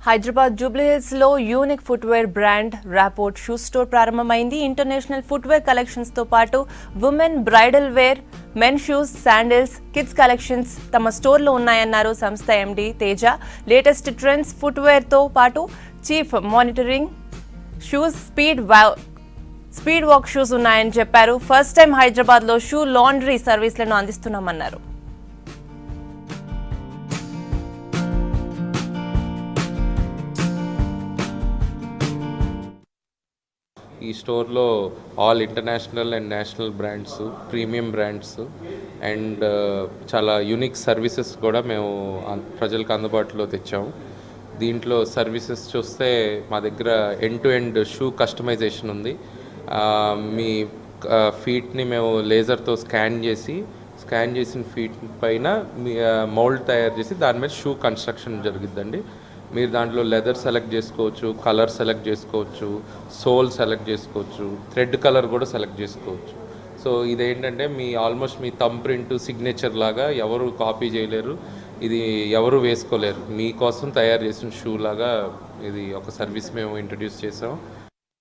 Hyderabad Jubilee Hills లో unique footwear brand Rapport shoe store ప్రారంభమైంది. International footwear collections తో పాటు women bridal wear, men shoes, sandals, kids collections తమ store లో ఉన్నాయన్నారు సంస్థ MD Teja. Latest trends footwear తో పాటు chief monitoring shoes, speed walk shoes ఉన్నాయని చెప్పారు. ఫస్ట్ టైం హైదరాబాద్ లో షూ లాండ్రీ సర్వీసులను అందిస్తున్నామన్నారు. ఈ స్టోర్లో all international and national brands, premium brands and చాలా యూనిక్ సర్వీసెస్ కూడా మేము ప్రజలకు అందుబాటులో తెచ్చాము. దీంట్లో సర్వీసెస్ చూస్తే మా దగ్గర end to end shoe customisation ఉంది. మీ ఫీట్ని మేము లేజర్తో స్కాన్ చేసిన ఫీట్ పైన మౌల్డ్ తయారు చేసి దాని మీద షూ కన్స్ట్రక్షన్ జరుగుద్దండి. మీరు దాంట్లో లెదర్ సెలెక్ట్ చేసుకోవచ్చు, కలర్ సెలెక్ట్ చేసుకోవచ్చు, సోల్ సెలెక్ట్ చేసుకోవచ్చు, థ్రెడ్ కలర్ కూడా సెలెక్ట్ చేసుకోవచ్చు. సో ఇదేంటంటే ఆల్మోస్ట్ మీ థంబ్ ప్రింట్, సిగ్నేచర్ లాగా ఎవరు కాపీ చేయలేరు, ఇది ఎవరు వేసుకోలేరు. మీకోసం తయారు చేసిన షూ లాగా ఇది ఒక సర్వీస్ మేము ఇంట్రడ్యూస్ చేసాం.